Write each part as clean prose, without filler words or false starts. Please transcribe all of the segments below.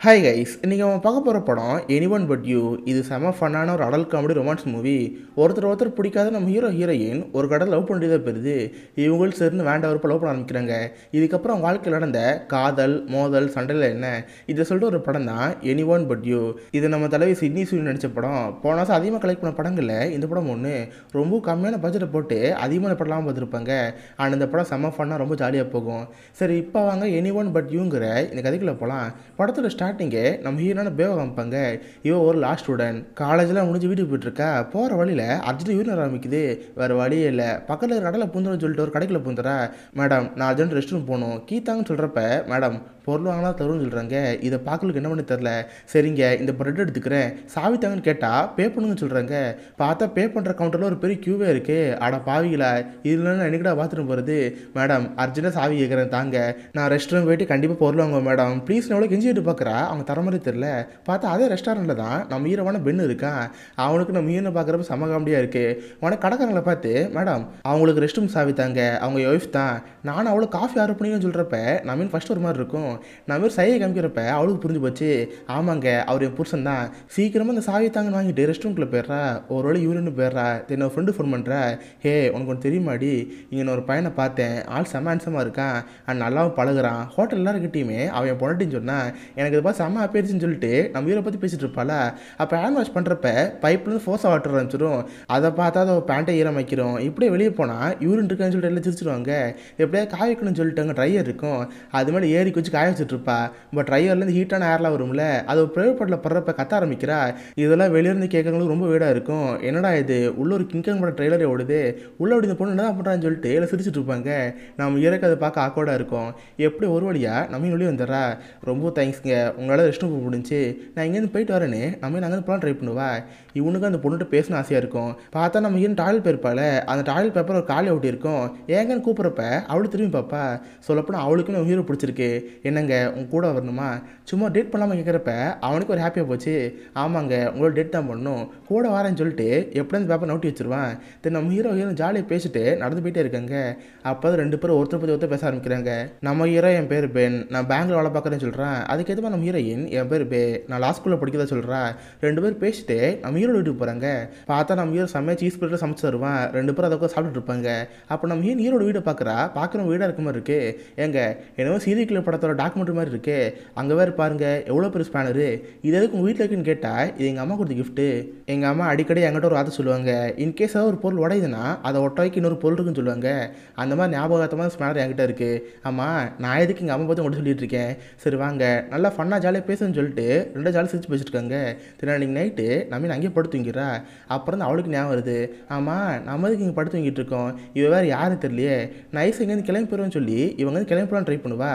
Hi guys, இன்றைக்கி அவன் பார்க்க போகிற படம் எனிஒன் பட் யூ. இது செம ஃபன்னான ஒரு அடல்ட் காமெடி ரொமான்ஸ் மூவி. ஒருத்தர் பிடிக்காத நம்ம ஹீரோயின் ஒரு கடல் லவ் பண்ணிட்டே போயிருது. இவங்களும் சரின்னு வேண்டாம் லவ் பண்ண ஆரம்பிக்கிறாங்க. இதுக்கப்புறம் அவங்க வாழ்க்கையில் நடந்த காதல் மோதல் சண்டையில் என்ன இதை சொல்லிட்டு ஒரு படம் தான் எனிஒன் பட் யூ. இது நம்ம தலைவி சிட்னி சூரி நடித்த படம். போன வருஷம் அதிகமாக கலெக்ட் பண்ண படங்களில் இந்த படம் ஒன்று. ரொம்ப கம்மியான பட்ஜெட்டை போட்டு அதிகமான படம்லாம் பார்த்துருப்பாங்க. ஆனால் இந்த படம் செம்ம ஃபன்னாக ரொம்ப ஜாலியாக போகும். சரி, இப்போ வாங்க எனிஒன் பட் யூங்கிற இந்த கதைக்குள்ளே போகலாம். படத்தில் ஸ்டார்டிங்கே நம்ம ஹீரோன பேவை காமிப்பாங்க. இவன் ஒரு லாஸ்ட் ஸ்டூடெண்ட், காலேஜெலாம் முடிஞ்சு வீட்டுக்கு போயிட்டுருக்கா. போகிற வழியில் அர்ஜென்ட் யூரின் ஆரம்பிக்குது. வேறு வழியே இல்லை, பக்கத்தில் இருக்கிற கடையில் பூந்துன்னு சொல்லிட்டு ஒரு கடைக்குள்ள பூந்துறா. மேடம், நான் அர்ஜென்ட் ரெஸ்ட் ரூம் போகணும் கீத்தாங்கன்னு சொல்கிறப்ப, மேடம் பொருள் வாங்கினா தரும்னு சொல்கிறாங்க. இதை பார்க்கலுக்கு என்ன பண்ணி தெரில. சரிங்க, இந்த பிரெட் எடுத்துக்கிறேன், சாவி தாங்கன்னு கேட்டால் பே பண்ணுங்கன்னு சொல்கிறாங்க. பார்த்தா பே பண்ணுற கவுண்டரில் ஒரு பெரிய க்யூவே இருக்குது. அட பாவிகளா, இதுல என்னைக்கிட்ட பாத்ரூம் போகிறது. மேடம் அர்ஜென்ட்டாக சாவி கேட்குறேன் தாங்க, நான் ரெஸ்ட் ரூம் போயிட்டு கண்டிப்பாக பொருள் வாங்குவேன் மேடம் ப்ளீஸ். எவ்வளோ கெஞ்சிட்டு பார்க்குறா. அவங்க தர மாதிரி தெரில. பார்த்தா அதே ரெஸ்டாரண்ட்டில் தான் நம்ம ஹீரோவான பென் இருக்கான். அவனுக்கு நம்ம ஹீரோனை பார்க்குறப்ப செம காமெடியாக இருக்குது. உனக்கு கடைக்காரங்களை பார்த்து, மேடம் அவங்களுக்கு ரெஸ்ட் ரூம் சாவி தாங்க, அவங்க ஒய்ஃப் தான், நானும் அவ்வளோ காஃபி ஆர்டர் பண்ணிங்கன்னு சொல்கிறப்ப நம்ம ஃபஸ்ட் ஒரு மாதிரி இருக்கும். நம்ம சையை காமிக்கிறப்ப அவளுக்கு புரிஞ்சு போச்சு, ஆமாங்க அவர் என் புருஷன் தான். சீக்கிரமாக அந்த சாவி தாங்கன்னு வாங்கிட்டு ரெஸ்ட் ரூம்குள்ளே போயிடுறா. ஒரு வேளை யூரின்னு போயிடுறா. என்னோட ஃப்ரெண்டு ஃபோன் பண்ணுறா, ஹே உனக்கு ஒன்று தெரியுமாடி, இங்கே நான் ஒரு பையனை பார்த்தேன், ஆள் செம்ம ஹேண்ட்ஸமாக இருக்கான், அண்ட் நல்லாவும் பழகுறான், ஹோட்டல் எல்லாருக்கிட்டையுமே அவன் என் பொண்ணட்டின்னு சொன்னான், எனக்கு இதை பார்த்து செம்ம ஆப்பிடுச்சுன்னு சொல்லிட்டு நம்ம ஹீரோ பற்றி பேசிகிட்டு இருப்பாளா. அப்போ ஹேண்ட் வாஷ் பண்ணுறப்ப பைப்லேருந்து ஃபோர்ஸாக வாட்டர் ஆரம்பிச்சிடும். அதை பார்த்தா அதை பேண்ட்டை ஈரம் வைக்கிறோம். இப்படியே வெளியே போனால் யூரின் இருக்குன்னு சொல்லிட்டு எல்லாம் சிரிச்சிருவாங்க. எப்படியா காய வைக்கணும்னு சொல்லிட்டு அங்கே ட்ரையர் இருக்கும், அது மாதிரி ஏறி வச்சு காய வச்சுட்ருப்பா. பட் ட்ரையர்லேருந்து ஹீட்டான ஏர்லாம் வரும்ல, அது ஒரு ப்ரைவேட் பட்டில் படுறப்ப கத்த ஆரம்பிக்கிறா. இதெல்லாம் வெளியிருந்து கேட்கறவங்களுக்கு ரொம்ப வீடாக இருக்கும். என்னடா இது, உள்ள ஒரு கிங்காங் பட ட்ரெய்லரே ஓடுது, உள்ள அப்படி இந்த பொண்ணு என்ன பண்ணுறான்னு சொல்லிட்டு எல்லாம் சிரிச்சிட்டு இருப்பாங்க. நம்ம இறக்க அதை பார்க்க ஆக்கோடாக இருக்கும். எப்படி ஒரு வழியாக நம்ம வெளியே வந்துடுறா. ரொம்ப தேங்க்ஸ்ங்க, உங்களால் ரெஸ்ட் ரூம் முடிஞ்சு, நான் இங்கேருந்து போயிட்டு வரேன்னு நம்ம அங்கே போகலாம் ட்ரை பண்ணுவா. இவனுக்கு அந்த பொண்ணுகிட்ட பேசணும் ஆசையாக இருக்கும். பார்த்தா நம்ம இங்கே டாய்லெட் போயிருப்பாள். அந்த டாய்லெட் பேப்பர் ஒரு காலி அவுட்டி இருக்கும். ஏங்கன்னு கூப்பிட்றப்ப அவளுக்கு திரும்பி பார்ப்பா. சொல்லப்போனால் அவளுக்கு நம்ம ஹீரோ பிடிச்சிருக்கு. என்னங்க உங்க கூட வரணுமா, சும்மா டேட் பண்ணாமல் கேட்குறப்ப அவனுக்கு ஒரு ஹாப்பியாக போச்சு. ஆமாங்க உங்களோட டேட் தான் பண்ணணும், கூட வரேன்னு சொல்லிட்டு எப்படி அந்த பேப்பர் நோட்டி வச்சிருவான். தென் நம்ம ஹீரோ ஜாலியாக பேசிட்டு நடந்து போயிட்டே இருக்காங்க. அப்போ ரெண்டு பேரும் ஒருத்தர் பற்றி ஒருத்தர் பேச ஆரம்பிக்கிறாங்க. நம்ம ஹீரோ என் பேர் பென், நான் பேங்க்ல வேலை பார்க்குறேன்னு சொல்கிறேன். அதுக்கேற்ற மாதிரி நம்ம ஹீரோயின் என் பேர் பே, நான் லா ஸ்கூலில் படிக்கிறதா சொல்கிறா. ரெண்டு பேரும் பேசிட்டு நம்ம ஹீரோ வீட்டுக்கு போகிறாங்க. பார்த்தா நம்ம ஹீரோ செம்மையாக சீஸ் பிளேட்டில் சமைச்சு தருவான். ரெண்டு பேரும் அதை சாப்பிட்டுட்டு இருப்பாங்க. அப்போ நம்ம ஹீரோட வீடை பார்க்குறா. பார்க்குற வீடாக இருக்க மாதிரி இருக்குது. ஏங்க என்னவோ சீரியல் கிளர் படத்தோட டாக்குமெண்ட்ரி மாதிரி இருக்கு. அங்கே வேறு பாருங்க எவ்வளோ பெரிய ஸ்பேனரு, இது எதுக்கு உங்கள் வீட்டில் இருக்குன்னு கேட்டால் இது எங்கள் அம்மா கொடுத்த கிஃப்ட்டு. எங்கள் அம்மா அடிக்கடி என்கிட்ட ஒரு வார்த்தை சொல்லுவாங்க, இன்கேஸ் ஏதாவது ஒரு பொருள் உடையுதுன்னா அதை ஒட்ட வைக்க இன்னொரு பொருள் இருக்குன்னு சொல்லுவாங்க. அந்த மாதிரி ஞாபகத்தமாக ஸ்பேனர் என்கிட்ட இருக்குது. ஆமாம், நான் எதுக்கு எங்கள் அம்மா பற்றி உங்கள்கிட்ட சொல்லிட்டு இருக்கேன். சரி வாங்க நல்லா ஃபன்னாக ஜாலியாக பேசுன்னு சொல்லிட்டு ரெண்டு ஜாலியாக சிரிச்சு பேசிட்டு இருக்காங்க. சரி அன்றைக்கி நைட்டு நம்ம அங்கேயே படுத்து தூங்கிறா. அப்புறம் தான் அவளுக்கு ஞாபகம் வருது, ஆமாம் நம்ம எதுக்கு இங்கே படுத்து தூங்கிட்டு இருக்கோம், இவ வேறு யாரும் தெரியலையே, நைஸ் எங்கேருந்து கிளம்பி போயிடுவேன்னு சொல்லி இவங்க வந்து கிளம்பி போகலான்னு ட்ரை பண்ணுவா.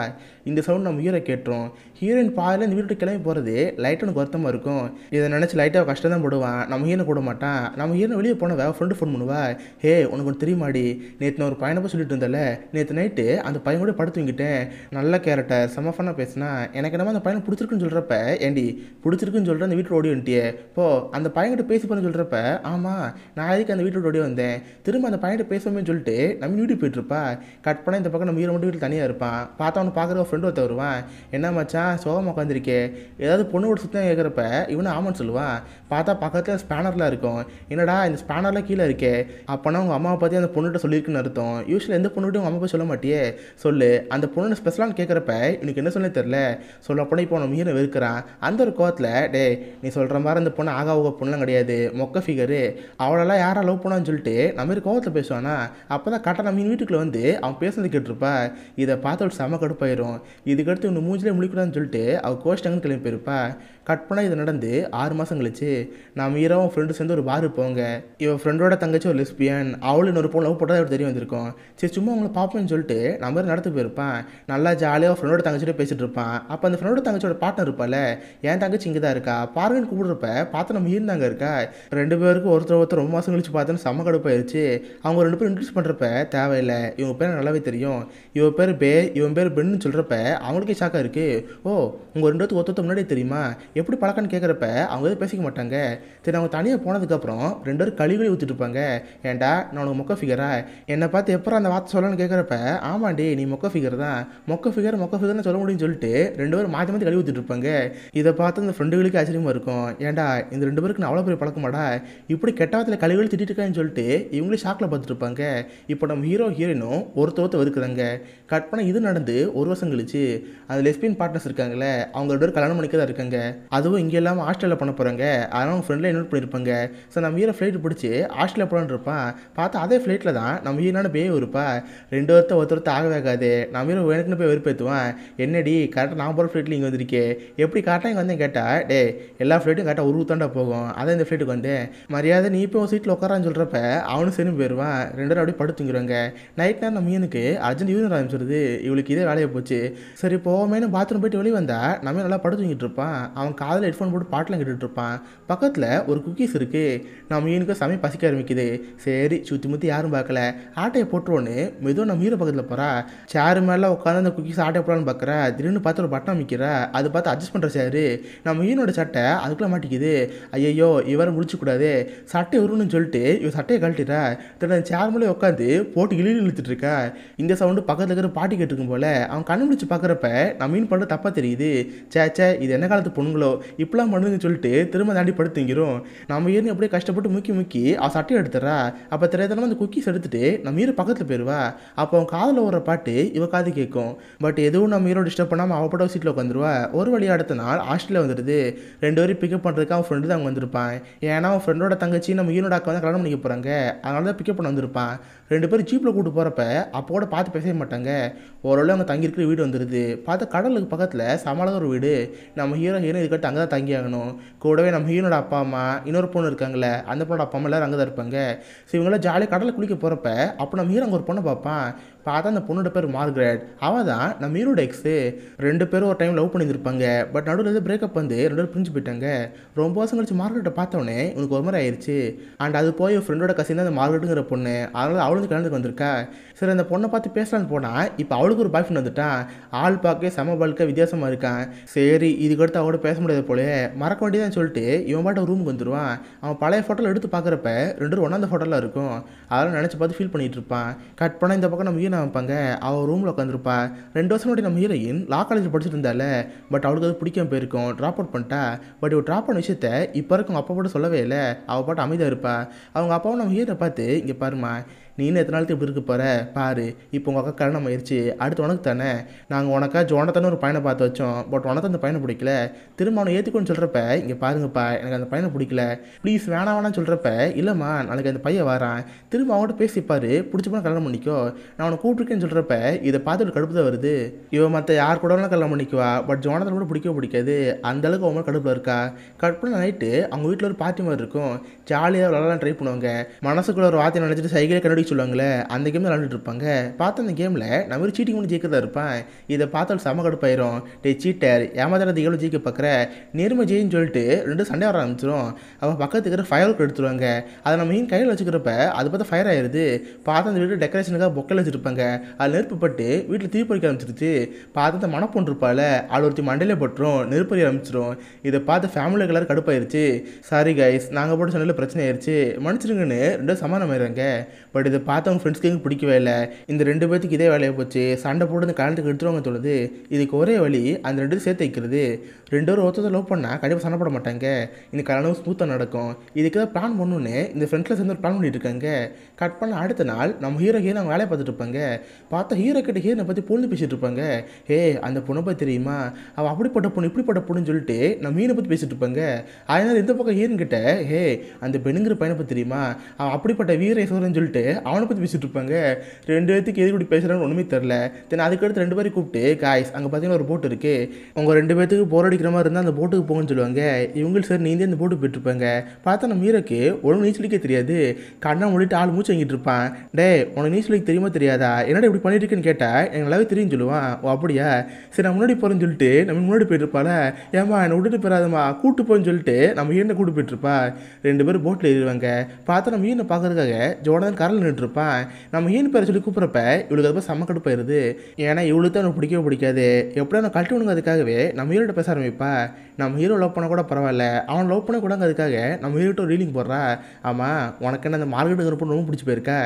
இந்த சவுண்ட் நம்ம ஹீரோ கேட்டுரும். ஹீரோயின் பாதியில் இந்த வீட்டு கிளம்பி போகிறது லைட்டாக எனக்கு வருத்தமாக இருக்கும். இதை நினச்சி லைட்டாக கஷ்டம் தான் போடுவான். நம்ம ஹீரோ கூட மாட்டான். நம்ம ஹீரோ வெளியே போன ஃப்ரெண்டு ஃபோன் பண்ணுவா, ஹே உனக்கு ஒன்று தெரியுமாடி, நேற்று நான் ஒரு பையனை சொல்லிட்டு இருந்தேன்ல, நேற்று நைட்டு அந்த பையன் கூட படுத்து தூங்கிட்டேன், நல்ல கேரக்டர் செம ஃபன்னாக பேசினா, எனக்கு என்னமோ அந்த பையனை பிடிச்சிருக்குன்னு சொல்கிறப்ப, ஏண்டி பிடிச்சிருக்குன்னு சொல்கிற அந்த வீட்டில் ஓடி வந்துட்டியே, போ அந்த பையன்கிட்ட பேசி போன்னு சொல்கிறப்ப, ஆமாம் நான் எதுக்கு அந்த வீட்டோட ஓடி வந்தேன், திரும்ப அந்த பையன்கிட்ட பேசுவோமே சொல்லிட்டு நம்ம வீட்டுக்கு போயிட்டுருப்பா. கட் பண்ண இந்த பக்கம் நம்ம ஹீரோ மட்டும் வீட்டில் தனியாக இருப்பான். பார்த்தா அவனை பார்க்குற ஒரு ஃப்ரெண்டு ஒருத்த வருவான். என்ன மச்சான் சோகமாக உட்காந்துருக்கே, ஏதாவது பொண்ணு ஒரு சுத்தம் கேட்குறப்ப இவனு ஆமான்னு சொல்லுவான். பார்த்தா பக்கத்தில் ஸ்பேனர்லாம் இருக்கும். என்னடா இந்த ஸ்பேனர்லாம் கீழே இருக்கே, அப்போனா உங்கள் அம்மாவை பற்றி அந்த பொண்ணுகிட்ட சொல்லியிருக்குன்னு அர்த்தம். யூஸ்வலாக எந்த பொண்ணுகிட்டும் உங்கள் அம்மா போய் சொல்ல மாட்டியே, சொல்லு அந்த பொண்ணு ஸ்பெஷலான்னு கேட்குறப்ப எனக்கு என்ன சொல்ல தெரில. சொல்லப்போனால் இப்போ நம்ம ஹீரோ வெறுக்கிறான். அந்த ஒரு கோவத்தில், டே நீ சொல்கிற மாதிரி அந்த பொண்ணு ஆக பொண்ணுலாம் கிடையாது, மொக்க ஃபிகரு, அவளெல்லாம் யாரா லவ் பண்ணான்னு சொல்லிட்டு நம்ம மாதிரி கோவத்தில் பேசுவானா. அப்போ தான் கரெக்டாக நம்ம வீட்டுக்குள்ளே வந்து அவன் பேசுனது கேட்டிருப்பா. இதை பார்த்து அவள் செம கடுப்பாயிரும். இதுக்கடுத்து இவனு மூஞ்சிலே முழிக்கூடாதுன்னு சொல்லிட்டு அவள் கோஷ்டங்கன்னு கிளம்பி போயிருப்பா. கட் பண்ணால் இது நடந்து 6 மாதம் கழிச்சு நம்ம ஹீரோவும் ஃப்ரெண்டு சேர்ந்து ஒரு பாரு போங்க. இவன் ஃப்ரெண்டோட தங்கச்சி ஒரு லெஸ்பியன், அவளும் இன்னொரு பொண்ணு லவ் போட்டால் தெரிய வந்திருக்கும். சரி சும்மா அவங்கள பார்ப்போம்னு சொல்லிட்டு நம்ம நடத்து போயிருப்பான். நல்லா ஜாலியாக ஃப்ரெண்டோட தங்கச்சிட்டே பேசிட்டு இருப்பான். அப்போ அந்த ஃப்ரெண்டோட தங்கச்சியோட பார்ட்னர் இருப்பாள், என் தங்கச்சி இங்கே தான் இருக்கா பாருங்கன்னு கூப்பிடுறப்ப பார்த்து நம்ம ஹீரோ தாங்க இருக்கா. ரெண்டு பேருக்கும் ஒருத்தர் ரொம்ப மாதம் கழிச்சு பார்த்தோன்னு செம்ம கடுப்பாயிருச்சு. அவங்க ரெண்டு பேரும் இன்ட்ரடியூஸ் பண்ணுறப்ப தேவையில்லை, இவங்க பேர் நல்லாவே தெரியும், இவன் பேர் பே இவன் பேர் பென்னு சொல்கிறப்ப அவங்களுக்கே ஷாக்காக இருக்குது. ஓ உங்கள் ரெண்டு பேருக்கு ஒருத்தர் முன்னாடியே தெரியுமா, எப்படி பழக்கன்னு கேட்குறப்ப அவங்க எதுவும் பேசிக்க மாட்டாங்க. சரி அவங்க தனியாக போனதுக்கப்புறம் ரெண்டு பேரும் கழிவு ஊற்றிட்டு இருப்பாங்க. ஏன்டா நான் உனக்கு மொக்க ஃபிகரா, என்னை பார்த்து எப்போ அந்த வார்த்தை சொல்லணும்னு கேட்குறப்ப, ஆமாண்டி நீ மொக்க ஃபிகர் தான், மொக்க ஃபிகர்னு சொல்ல முடியும்னு சொல்லிட்டு ரெண்டு பேரும் மாற்றி மாற்றி கழிவு கழுவி ஊற்றிட்டு இருப்பாங்க. இதை பார்த்து அந்த ஃப்ரெண்டுகளுக்கு ஆச்சரியமாக இருக்கும். ஏன்டா இந்த 2 பேருக்கு நான் அவ்வளோ பெரிய பழக்கமாடா, இப்படி கெட்டவத்தில் கழுவிகள் திட்டிட்டு இருக்கான்னு சொல்லிட்டு இவங்களே ஷாக்கில் பார்த்துட்டு இருப்பாங்க. இப்போ நம்ம ஹீரோயினும் ஒருத்தொருத்த வெறுக்குறாங்க. கட் பண்ண இது நடந்து 1 வருஷம் கழிச்சு அந்த லெஸ்பியன் பார்ட்னர்ஸ் இருக்காங்களே, அவங்க 2 பேரும் கல்யாணம் பண்ணிக்க தான் இருக்காங்க. அதுவும் இங்கே இல்லாமல் ஹாஸ்டலில் பண்ண போகிறாங்க. அதனால் அவங்க ஃப்ரெண்டில் இன்வைட் பண்ணியிருப்பாங்க. ஸோ நம்ம ஹீரோ ஃப்ளைட் பிடிச்சி ஹாஸ்டலில் போகலான்னு இருப்பான். பார்த்தா அதே ஃப்ளைட்டில் தான் நம்ம ஹீரோனான பேய் இருப்பா. 2 ஒருத்தர் ஆகவே ஆகாது. நம்ம ஹீரோ எனக்குன்னு போய் வெறுப்பேற்றுவான். என்னடி கரெக்டாக நான் போகிற ஃப்ளைட்டில் இங்கே வந்திருக்கே, எப்படி கரெக்டாக இங்கே வந்தேன் கேட்டால், டே எல்லா ஃப்ளைட்டும் கரெக்டாக ஒரு தாண்டா போகும், அதான் இந்த ஃப்ளைட்டுக்கு வந்தேன், மரியாதை நீ இப்போ சீட்டில் உட்காரான்னு சொல்கிறப்ப அவனும் சரி போயிடுவான். 2 பேரும் அப்படியே படுத்துங்கிறாங்க. நைட் நேரம் நம்ம ஹீரோனுக்கு அர்ஜென்ட் யூரின் ஆரம்பிச்சிருது. இவளுக்கு இதே வேலையை போச்சு. சரி போவேன்னு பாத்ரூம் போயிட்டு வெளியே வந்தா நம்ம நல்லா படுத்துங்கிட்டு இருப்பான். அவன் காதில் ஹெட்ஃபோன் போட்டு பாட்டெலாம் கேட்டுட்டு இருப்பான். பக்கத்தில் ஒரு குக்கீஸ் இருக்குது. நம்ம ஹீரோனுக்கு சமயம் பசிக்க ஆரம்பிக்குது. சரி சுற்றி முற்றி யாரும் பார்க்கல, ஆட்டையை போட்டுருவோன்னு மெதுவாக நம்ம ஹீரோ பக்கத்தில் போகிறா. சேரு மேலே உட்காந்து அந்த குக்கீஸ் ஆட்டையை போடலான்னு பார்க்குறா. திடீர்னு பார்த்து ஒரு பட்டம் அமைக்கிறா. அது பார்த்து அட்ஜஸ்ட் பண்ணுற சேரு நம்ம ஹீரோனோட சட்டை அதுக்குள்ளே மாட்டிக்குது. ஐயோ இவரை முடிச்சுக்கூடாது, சட்டை உருன்னு சொல்லிட்டு இவன் சட்டையை கழட்டிட்டா. தன்னோட சேர் மேலே உட்காந்து போட்டு இழுத்துட்டு இருக்கா. இந்த சவுண்டு பக்கத்தில் இருக்கிற பாட்டி கேட்டுருக்கும் போல. அவன் கண்டுபிடிச்சு பார்க்குறப்ப நம்ம மீன் பண்ணுறது தப்பாக தெரியுது. சேச்சே இது என்ன காலத்து பொண்ணுங்களோ இப்படிலாம் பண்ணுதுன்னு சொல்லிட்டு திரும்ப தாண்டி படுத்துங்கிறோம். நம்ம ஹீரோனி அப்படியே கஷ்டப்பட்டு முக்கி அவன் சட்டையை எடுத்துறா. அப்போ தெரியாதனமா அந்த குக்கீஸ் எடுத்துட்டு நம்ம ஹீரோ பக்கத்தில் போயிடுவா. அப்போ அவன் காதில் ஒரு பாட்டு இவ காது கேட்கும். பட் எதுவும் நம்ம ஹீரோ டிஸ்டர்ப் பண்ணாமல் அவள் பட்ட சீட்டில் உட்காந்துருவா. ஒரு வழி அடுத்த நாள் ஹாஸ்டலில் வந்துடுது. 2 பேரும் பிக்கப் பண்ணுறதுக்கு அவன் ஃப்ரெண்டு தான் அங்கே வந்திருப்பான். ஏன்னா அவன் ஃப்ரெண்டோட தங்கச்சி நம்ம ஹீரோட அக்கா வந்து கல்யாணம் பண்ணிக்க போகிறாங்க. அதனால தான் பிக்கப் பண்ண வந்திருப்பான். 2 பேரும் ஜீப்பில் கூட்டு போகிறப்ப அப்போ கூட பார்த்து பேசவே மாட்டாங்க. ஓரளவு அவங்க தங்கியிருக்கிற வீடு வந்துடுது. பார்த்து கடலுக்கு பக்கத்தில் சமாளம் ஒரு வீடு. நம்ம ஹீரோ இதுக்கிட்ட அங்கே தான் தங்கி ஆகணும். கூடவே நம்ம ஹீரோட அப்பா அம்மா இன்னொரு பொண்ணு இருக்காங்களே, அந்த பொண்ணோட அப்பா அம்மா எல்லாரும் அங்கே தான் இருப்பாங்க. ஸோ இவங்களாம் ஜாலியாக கடலில் குளிக்க போகிறப்ப அப்போ நம்ம ஹீரோ அங்கே ஒரு பொண்ணை பார்ப்பான். பார்த்தா அந்த பொண்ணோட பேர் மார்கரெட். அவள் தான் நம்ம ஹீரோட எக்ஸு. 2 பேரும் ஒரு டைம் லவ் பண்ணியிருப்பாங்க. பட் நடுவில் வந்து பிரேக்கப் வந்து 2 பேரும் பிரிஞ்சு போயிட்டாங்க. ரொம்ப வருஷம் கழிச்சு மார்கரெட்டை பார்த்தோன்னே உனக்கு ஒரு மாதிரி ஆயிடுச்சு. அண்ட் அது போய் ஃப்ரெண்டோட கசின் தான் அந்த மார்கரெட்டுங்கிற பொண்ணு. அதனால் அவளுக்கு கலந்துக்கு வந்திருக்கா. சரி அந்த பொண்ணை பார்த்து பேசலான்னு போனால் இப்போ அவளுக்கு ஒரு பாய் ஃப்ரெண்ட் வந்துட்டான். ஆள் பார்க்க செம பல்க வித்தியாசமாக இருக்கான். சரி இதுக்கடுத்து அவளோட பேச முடியாது போலே, மறக்க வேண்டியதான்னு சொல்லிட்டு இவன் பாட்ட ரூமுக்கு வந்துடுவான். அவன் பழைய ஃபோட்டோவில் எடுத்து பார்க்குறப்ப 2 பேரும் ஒன்றா அந்த ஃபோட்டோவில் இருக்கும். அதெல்லாம் நினச்சி பார்த்து ஃபீல் பண்ணிகிட்டு இருப்பான். கட் பண்ணால் இந்த பக்கம் நம்ம ஹீரோ வைப்பாங்க. அவள் ரூமில் உட்காந்துருப்பா. 2 வருஷம் முன்னாடி நம்ம ஹீரோயின் லா காலேஜ் படிச்சுட்டு இருந்தால. பட் அவளுக்கு அது பிடிக்காம போயிருக்கும். ட்ராப் அவுட் பண்ணிட்டா. பட் இவள் ட்ராப் பண்ண விஷயத்த இப்போ இருக்கும் அப்பா போட்டு சொல்லவே இல்லை. அவள் பாட்டு அமைதியாக இருப்பா. அவங்க அப்பாவும் நம்ம ஹீரோனை பார்த்து இங்கே பாருமா, நீனு எத்தனை நாளுக்கு இப்படி இருக்க போகிற பாரு, இப்போ உங்கள் அக்கா கல்யாணம் ஆயிடுச்சு, அடுத்து உனக்கு தானே. நாங்கள் உனக்கா ஜோனத்தானே ஒரு பையனை பார்த்து வச்சோம். பட் உனக்கு அந்த பையனை பிடிக்கல. திரும்ப அவனை ஏற்றுக்கணும்னு சொல்கிறப்ப இங்கே பாருங்கப்பா எனக்கு அந்த பையனை பிடிக்கல, ப்ளீஸ் வேணான்னு சொல்கிறப்ப இல்லைம்மா நாளைக்கு அந்த பையன் வரான், திரும்ப அவங்கள்ட்ட பேசிப்பார், பிடிச்ச போனால் கல்யாணம் பண்ணிக்கோ, நான் அவனை கூப்பிட்டுருக்கேன்னு சொல்கிறப்ப இதை பார்த்துட்டு கடுப்பு தான் வருது. இவன் மற்ற யார் கூட வேணாலும் கல்யாணம் பண்ணிக்குவா. பட் ஜோனத்தான் கூட பிடிக்காது. அந்தளவுக்கு அவங்க கடுப்பில் இருக்கா. கட் பண்ண நைட்டு அவங்க வீட்டில் ஒரு பார்ட்டி மாதிரி இருக்கும். ஜாலியாக விளாட்லாம் ட்ரை பண்ணுவாங்க. மனசுக்குள்ள ஒரு வார்த்தை நினச்சிட்டு சைக்கிளே கண்டுபிடிச்சு சொல்லுவாங்களே, அந்த கேம் விளாண்டுட்டு இருப்பாங்க. பார்த்து அந்த கேமில் நம்ம ஒரு சீட்டிங் பண்ணி ஜெயிக்கிறதா இருப்பான். இதை பார்த்தாலும் செம கடுப்பாயிரும். டே சீட்டர் ஏமாத்தானது எவ்வளோ ஜெயிக்க பார்க்குற, நேர்மை ஜெயின்னு சொல்லிட்டு 2 சண்டை வர ஆரம்பிச்சிடும். அவள் பக்கத்துக்கு இருக்கிற ஃபயர் ஒர்க் எடுத்துருவாங்க. அதை நம்ம மீன் கையில் வச்சுக்கிறப்ப அது பார்த்தா ஃபயர் ஆயிடுது. பார்த்து அந்த வீட்டு டெக்கரேஷனுக்காக பொக்கையில் வச்சுருப்பாங்க. அதில் நெருப்பு பட்டு வீட்டில் தீப்பறிக்க ஆரம்பிச்சிருச்சு. பார்த்து அந்த மனப்பொண்ணு இருப்பாள், அவள் ஒருத்தி மண்டையிலே பட்டுரும், நெருப்பறி ஆரம்பிச்சிடும். இதை பார்த்து ஃபேமிலிக்கு எல்லாரும் கடுப்பாயிருச்சு. சாரி கைஸ் நாங்கள் போட்டு சொன்னதில் பிரச்சனை ஆயிடுச்சு, மன்னிச்சிருங்கன்னு 2 சமாதானம் ஆயிடுறாங்க. பட் இதை பார்த்து அவங்க ஃப்ரெண்ட்ஸ்க்கு பிடிக்கவே இல்லை. இந்த 2 பேத்துக்கு இதே வேலையை போச்சு. சண்டை போட்டு இந்த கல்யாணத்துக்கு எடுத்துருவாங்க தோணுது. இதுக்கு ஒரே வழி அந்த 2 சேர்த்து வைக்கிறது. 2 பேரும் ஒருத்தர் லவ் பண்ணால் கண்டிப்பாக சண்டை போட மாட்டாங்க. இந்த கல்யாணம் ஸ்மூத்தாக நடக்கும். இதுக்கு தான் பிளான் பண்ணணுன்னு இந்த ஃப்ரெண்ட்ஸில் சேர்ந்து ஒரு பிளான் பண்ணிட்டு இருக்காங்க. கட் பண்ண அடுத்த நாள் நம்ம ஹீரோ அவங்க வேலையை பார்த்துட்டு இருப்பாங்க. பார்த்தா ஹீரோ கிட்ட ஹீரோனை பற்றி பொண்ணு பேசிட்டு இருப்பாங்க. ஹே அந்த பொண்ணை பற்றி தெரியுமா, அவள் அப்படிப்பட்ட பொண்ணு இப்படிப்பட்ட பொண்ணுன்னு சொல்லிட்டு நம்ம மீனை பற்றி பேசிட்டு இருப்பாங்க. அதனால் இந்த பக்கம் ஹீரோன் கிட்ட ஹே அந்த பெண்ணுங்கிற பையனை பற்றி தெரியுமா, அவன் அப்படிப்பட்ட வீரேஸ்வரன் சொல்லிட்டு அவனை பற்றி பேசிட்டு இருப்பாங்க. 2 பேத்துக்கு எது இப்படி பேசுகிறான்னு ஒன்றுமே தெரில. தென் அதுக்கடுத்து 2 பேரும் கூப்பிட்டு காய்ஸ் அங்கே பார்த்தீங்கன்னா ஒரு போட்டு இருக்குது, உங்கள் 2 பேத்துக்கு போர் அடிக்கிற மாதிரி இருந்தால் அந்த போட்டுக்கு போகணும்னு சொல்லுவாங்க. இவங்களும் சரி நீந்தே அந்த போட்டு போயிட்டுருப்பாங்க. பார்த்தா நம்ம ஹீரோக்கு ஒழுங்கு நீச்சலிக்கே தெரியாது. கண்ணை மூடிட்டு ஆள் மூச்சு வாங்கிட்டு இருப்பான். டே உனக்கு நீச்சலிக்கு தெரியுமா தெரியாதா, என்னடா இப்படி பண்ணிட்டு இருக்கேன்னு கேட்டால் எனக்கு நல்லாவே தெரியும் சொல்லுவான். ஓ அப்படியா சரி நான் முன்னாடி போகிறேன்னு சொல்லிட்டு நம்ம முன்னாடி போயிட்டுருப்பாள். ஏமா என்னை விட்டுட்டு போயிடாதம்மா கூட்டு போன்னு சொல்லிட்டு நம்ம ஹீரோனை கூட்டு போயிட்டுருப்பா. 2 பேரும் போட்டில் ஏறுவாங்க. பார்த்தா நம்ம ஹீரோனை பார்க்கறதுக்காக ஜோனதான் கரல் நின்றுட்டுருப்பான். நம்ம ஹீரோன் பேரை சொல்லி கூப்பிட்றப்ப இவளுக்கு அது செம்ம கடுப்பாயிருது. ஏன்னா இவளுக்கு தான் எனக்கு பிடிக்கவே பிடிக்காது. எப்படியா நான் கழட்டி விடுங்க அதுக்காகவே நம்ம ஹீரோட்ட பேச ஆரம்பிப்பா. நம்ம ஹீரோ லவ் பண்ண கூட பரவாயில்ல, அவன் லவ் பண்ண கூட அதுக்காக நம்ம ஹீரோட்ட ஒரு ரீலிங் போடுறா. ஆமாம் உனக்கு என்ன அந்த மார்க்கெட்டுங்கிற பொண்ணு ரொம்ப பிடிச்சி போயிருக்கா,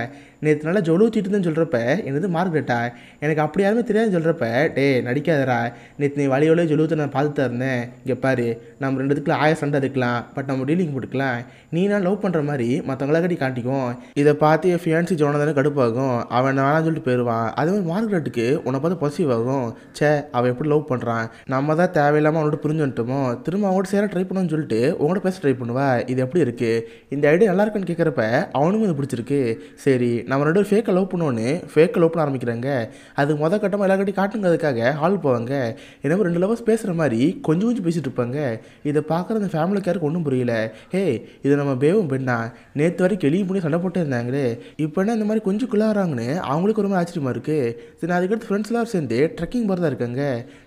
நேற்று நல்லா ஜொலு ஊற்றிட்டுன்னு சொல்கிறப்ப என்னது மார்க்ரெட்டா எனக்கு அப்படி யாருமே தெரியாதுன்னு சொல்கிறப்ப டே நடிக்காதரா, நேற்று நீ வழியோலே ஜொலு ஊற்ற நான் பார்த்துட்டு இருந்தேன், இங்கே பாரு நம்ம ரெண்டுத்துக்குள்ள சண்டை இருக்கலாம், பட் நம்ம டீலிங் போட்டுக்கலாம், நீ நான் லவ் பண்ணுற மாதிரி மற்றவங்கள கட்டி காட்டிக்கும். இதை பார்த்து என் ஃபியான்சி ஜோனதானே கடுப்பாகும், அவன் வேணாம்னு சொல்லிட்டு போயிடுவான். அதே மாதிரி மார்க்ரெட்டுக்கு உன்னை பார்த்து பொசிவ் ஆகும், சே அவன் எப்படி லவ் பண்ணுறான், நம்ம தான் தேவையில்லாமல் அவனோட புரிஞ்சு வந்துட்டோமோ, திரும்ப அவங்கள்ட்ட சேர ட்ரை பண்ணணும்னு சொல்லிட்டு உங்கள்கிட்ட பேச ட்ரை பண்ணுவா. இது எப்படி இருக்குது, இந்த ஐடியா நல்லா இருக்குன்னு கேட்குறப்ப அவனுக்கும் இது பிடிச்சிருக்கு. சரி நம்ம ரெண்டு பேரும் ஃபேக்கை லவ் பண்ணுவோன்னு ஃபேக்கை லவ் பண்ண ஆரம்பிக்கிறாங்க. அது மொதல் கட்டமாக எல்லா கட்டி காட்டுங்கிறதுக்காக ஹால் போவாங்க. என்ன ரெண்டு லவர்ஸ் பேசுகிற மாதிரி கொஞ்சம் கொஞ்சம் பேசிகிட்டு இருப்பாங்க. இதை பார்க்குற அந்த ஃபேமிலிக்கு யாருக்கு ஒன்றும் புரியல. ஹே இது நம்ம பேவும் பெண்ணா, நேற்று வரைக்கும் எளியும் பண்ணி சண்டை போட்டே இருந்தாங்களே, இப்போ என்ன இந்த மாதிரி கொஞ்சம் குள்ளாராங்கன்னு அவங்களுக்கு ஒரு மாதிரி ஆச்சரியமாக இருக்குது. சரி அதுக்கடுத்து ஃப்ரெண்ட்ஸ்லாம் சேர்ந்து ட்ரெக்கிங் போகிறதா இருக்காங்க.